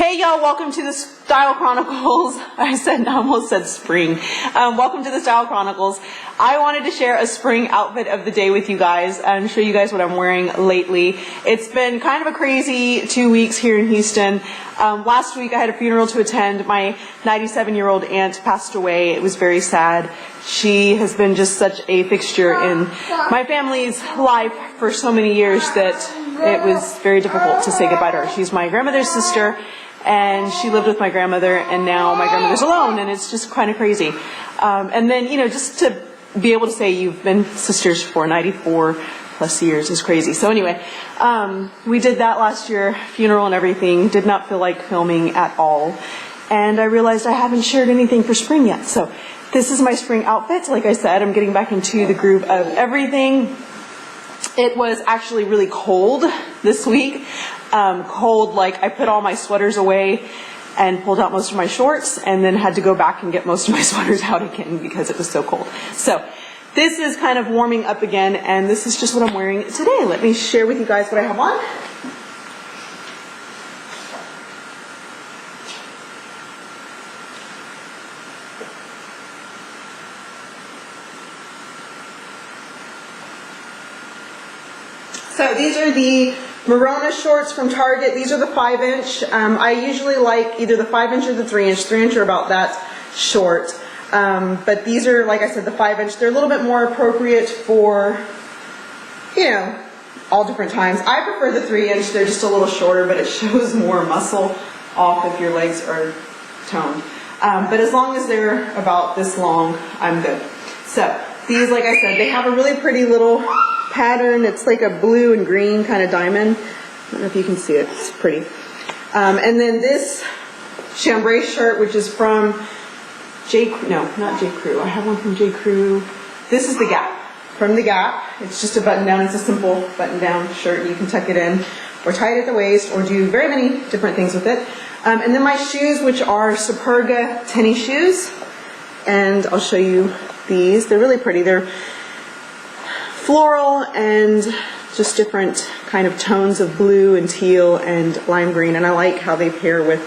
Hey y'all, welcome to the Style Chronicles. I almost said spring. Welcome to the Style Chronicles. I wanted to share a spring outfit of the day with you guys and show you guys what I'm wearing lately. It's been kind of a crazy 2 weeks here in Houston. Last week I had a funeral to attend. My 97-year-old aunt passed away. It was very sad. She has been just such a fixture in my family's life for so many years that it was very difficult to say goodbye to her. She's my grandmother's sister, and she lived with my grandmother, and now my grandmother's alone, and it's just kind of crazy. And then, you know, just to be able to say you've been sisters for 94 plus years is crazy. So anyway, we did that last year, funeral and everything. Did not feel like filming at all. And I realized I haven't shared anything for spring yet. So this is my spring outfit. Like I said, I'm getting back into the groove of everything. It was actually really cold this week. Cold, like I put all my sweaters away and pulled out most of my shorts and then had to go back and get most of my sweaters out again because it was so cold. So this is kind of warming up again, and this is just what I'm wearing today. Let me share with you guys what I have on. So these are the Merona shorts from Target. These are the 5-inch. I usually like either the 5-inch or the 3-inch. 3-inch are about that short. But these are, like I said, the 5-inch. They're a little bit more appropriate for, you know, all different times. I prefer the 3-inch. They're just a little shorter, but it shows more muscle off if your legs are toned. But as long as they're about this long, I'm good. So these, like I said, they have a really pretty little pattern. It's like a blue and green kind of diamond. I don't know if you can see it. It's pretty. And then this chambray shirt, which is from not J. Crew. I have one from J. Crew. This is the Gap. From the Gap. It's just a button down. It's a simple button down shirt. You can tuck it in or tie it at the waist or do very many different things with it. And then my shoes, which are Superga tennis shoes. And I'll show you these. They're really pretty. They're floral and just different kind of tones of blue and teal and lime green, and I like how they pair with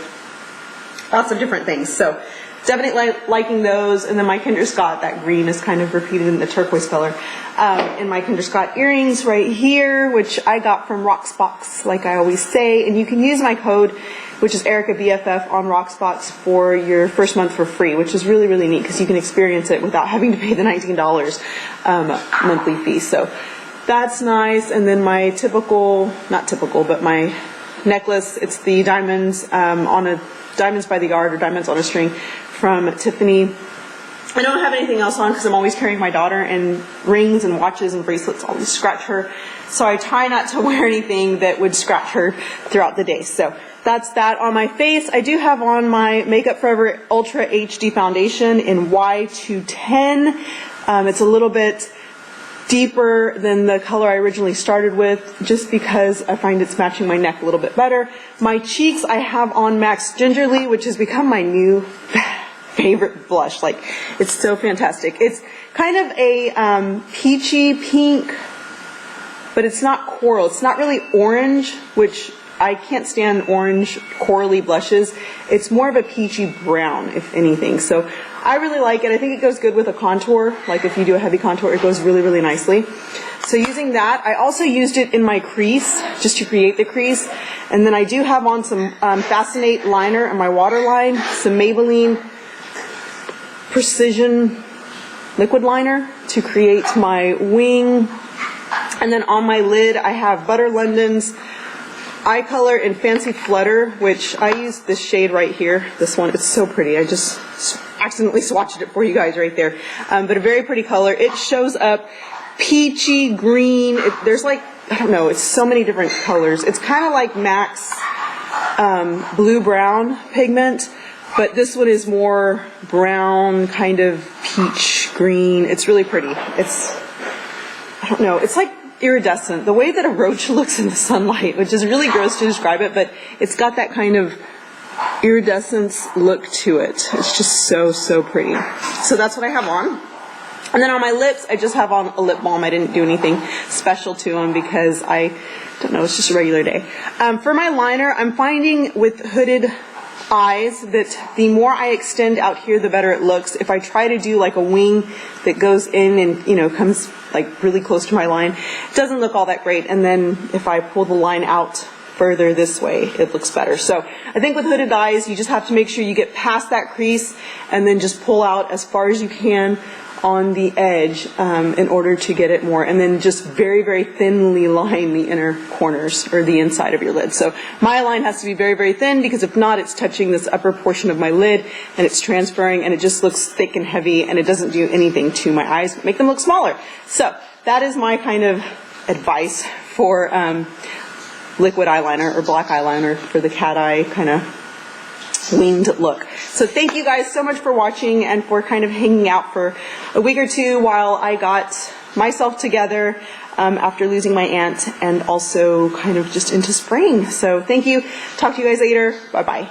lots of different things. So definitely liking those. And then my Kendra Scott, that green is kind of repeated in the turquoise color. And my Kendra Scott earrings right here, which I got from Rocksbox, like I always say. And you can use my code, which is ERICKABFF, on Rocksbox for your first month for free, which is really, really neat because you can experience it without having to pay the $19 monthly fee. So that's nice. And then my but my necklace, it's the diamonds diamonds by the yard or diamonds on a string from Tiffany. I don't have anything else on because I'm always carrying my daughter, and rings and watches and bracelets always scratch her. So I try not to wear anything that would scratch her throughout the day. So that's that. On my face, I do have on my Makeup Forever Ultra HD Foundation in Y210. It's a little bit deeper than the color I originally started with, just because I find it's matching my neck a little bit better. My cheeks, I have on Max Gingerly, which has become my new favorite blush. Like, it's so fantastic. It's kind of a peachy pink, but it's not coral. It's not really orange, which I can't stand orange corally blushes. It's more of a peachy brown, if anything. So I really like it. I think it goes good with a contour. Like if you do a heavy contour, it goes really, really nicely. So using that, I also used it in my crease, just to create the crease. And then I do have on some Fascinate Liner in my waterline, some Maybelline Precision Liquid Liner to create my wing. And then on my lid, I have Butter London's Eye Color in Fancy Flutter, which I use this shade right here. This one, it's so pretty. I just accidentally swatched it for you guys right there. But a very pretty color. It shows up peachy green. There's like, I don't know, it's so many different colors. It's kind of like MAC's blue-brown pigment, but this one is more brown, kind of peach green. It's really pretty. It's, I don't know, it's like iridescent. The way that a roach looks in the sunlight, which is really gross to describe it, but it's got that kind of iridescence look to it. It's just so, so pretty. So that's what I have on. And then on my lips, I just have on a lip balm. I didn't do anything special to them because I don't know, it's just a regular day. For my liner, I'm finding with hooded eyes that the more I extend out here, the better it looks. If I try to do like a wing that goes in and, you know, comes like really close to my line, it doesn't look all that great. And then if I pull the line out further this way, it looks better. So I think with hooded eyes, you just have to make sure you get past that crease and then just pull out as far as you can on the edge in order to get it more, and then just very, very thinly line the inner corners or the inside of your lid. So my line has to be very, very thin, because if not, it's touching this upper portion of my lid and it's transferring, and it just looks thick and heavy, and it doesn't do anything to my eyes but make them look smaller. So that is my kind of advice for liquid eyeliner or black eyeliner for the cat eye kind of winged look. So thank you guys so much for watching and for kind of hanging out for a week or two while I got myself together after losing my aunt, and also kind of just into spring. So thank you. Talk to you guys later. Bye bye.